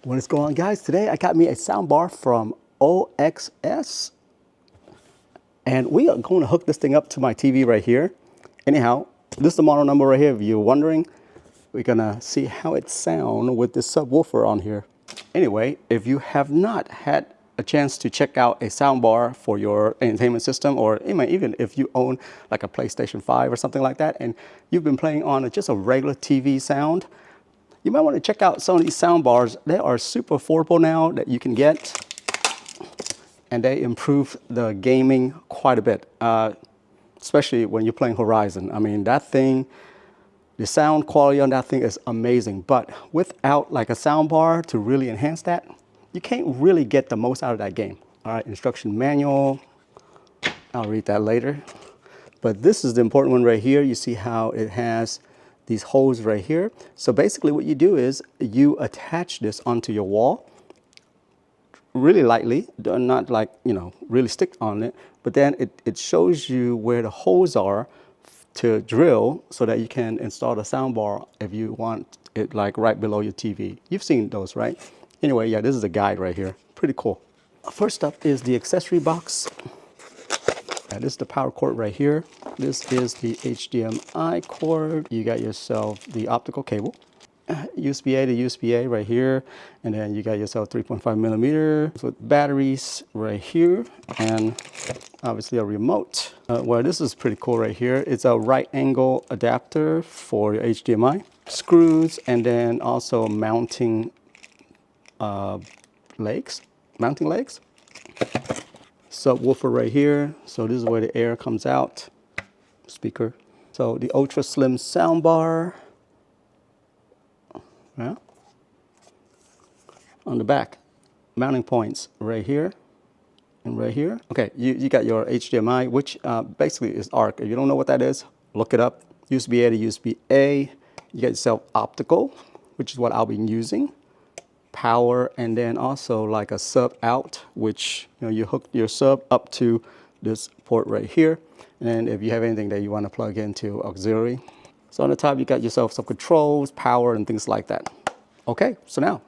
What is going on, guys? Today I got me a soundbar from OXS, and we are going to hook this thing up to my TV right here. Anyhow, this is the model number right here. If you're wondering, we're gonna see how it sounds with this subwoofer on here. Anyway, if you have not had a chance to check out a soundbar for your entertainment system, or even if you own like a PlayStation 5 or something like that, and you've been playing on just a regular TV sound, you might want to check out some of these sound bars. They are super affordable now that you can get, and they improve the gaming quite a bit, especially when you're playing Horizon. I mean, that thing, the sound quality on that thing is amazing, but without like a sound bar to really enhance that, you can't really get the most out of that game. All right, instruction manual, I'll read that later. But this is the important one right here. You see how it has these holes right here. So basically what you do is you attach this onto your wall really lightly, not like, really stick on it, but then it shows you where the holes are to drill so that you can install the soundbar if you want it like right below your TV. You've seen those, right? Anyway, yeah, this is a guide right here. Pretty cool. First up is the accessory box. This is the power cord right here. This is the HDMI cord. You got yourself the optical cable. USB-A to USB-A right here. And then you got yourself 3.5 millimeter with batteries right here. And obviously a remote. Well, this is pretty cool right here. It's a right angle adapter for your HDMI. Screws, and then also mounting legs. Subwoofer right here. So this is where the air comes out. Speaker. So the ultra slim soundbar. Yeah. On the back, mounting points right here and right here. Okay, you got your HDMI, which basically is ARC. If you don't know what that is, look it up. USB-A to USB-A. You got yourself optical, which is what I'll be using. Power, and then also like a sub out, which you hook your sub up to this port right here. And if you have anything that you want to plug into auxiliary. So on the top you got yourself some controls, power, and things like that. Okay, so now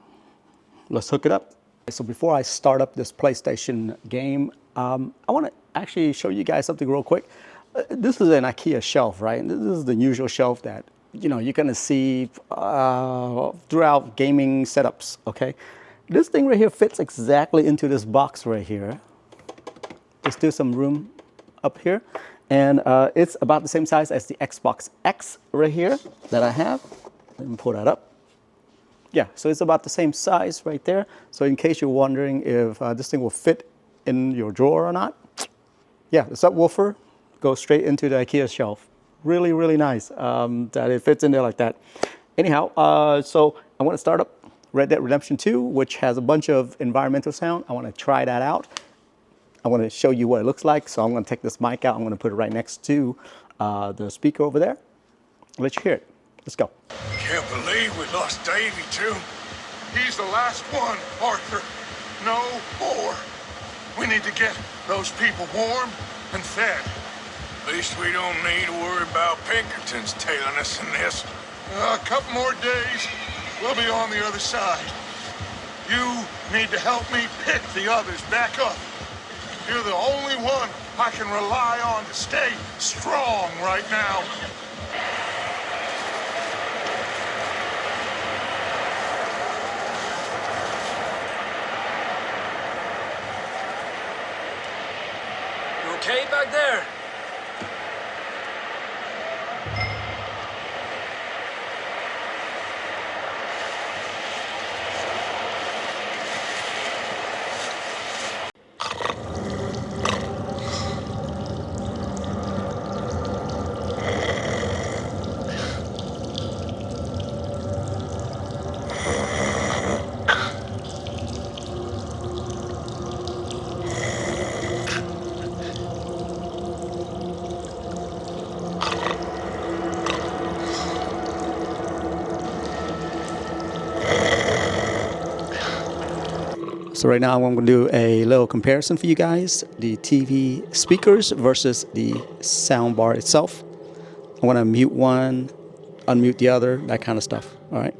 let's hook it up. So before I start up this PlayStation game, I want to actually show you guys something real quick. This is an IKEA shelf, right? This is the usual shelf that you're gonna see throughout gaming setups, okay? This thing right here fits exactly into this box right here. There's still some room up here. And it's about the same size as the Xbox X right here that I have. Let me pull that up. Yeah, so it's about the same size right there. So in case you're wondering if this thing will fit in your drawer or not, yeah, the subwoofer goes straight into the IKEA shelf. Really, really nice that it fits in there like that. Anyhow, so I want to start up Red Dead Redemption 2, which has a bunch of environmental sound. I want to try that out. I want to show you what it looks like. So I'm going to take this mic out. I'm going to put it right next to the speaker over there. Let you hear it. Let's go. Can't believe we lost Davey too. He's the last one, Arthur. No more. We need to get those people warm and fed. At least we don't need to worry about Pinkertons tailing us in this. A couple more days, we'll be on the other side. You need to help me pick the others back up. You're the only one I can rely on to stay strong right now. You okay back there? So right now I'm going to do a little comparison for you guys. The TV speakers versus the soundbar itself. I want to mute one, unmute the other, that kind of stuff. All right.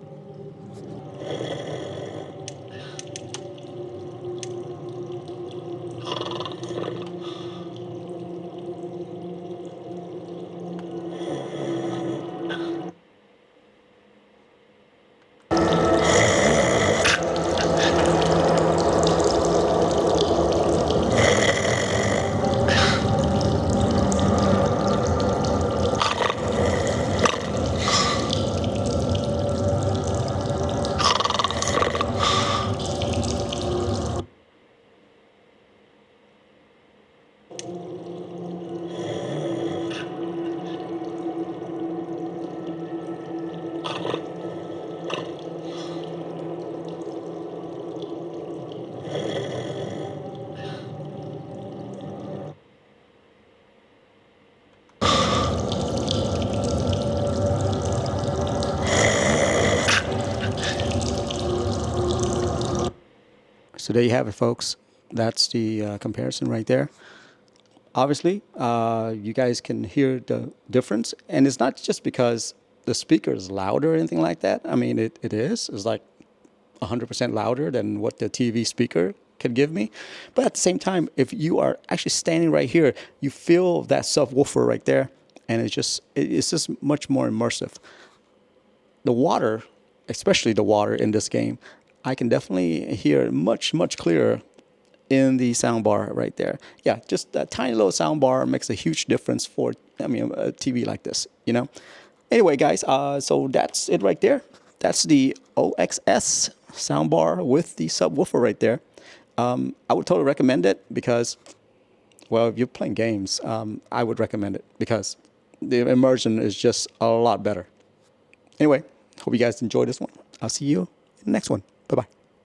So there you have it, folks. That's the comparison right there. Obviously, you guys can hear the difference. And it's not just because the speaker is louder or anything like that. I mean, it is. It's like 100% louder than what the TV speaker can give me. But at the same time, if you are actually standing right here, you feel that subwoofer right there. And it's just much more immersive. The water, especially the water in this game, I can definitely hear much, much clearer in the soundbar right there. Yeah, just that tiny little soundbar makes a huge difference for, I mean, a TV like this, you know? Anyway, guys, so that's it right there. That's the OXS soundbar with the subwoofer right there. I would totally recommend it because, well, if you're playing games, I would recommend it because the immersion is just a lot better. Anyway, hope you guys enjoyed this one. I'll see you in the next one. Bye-bye.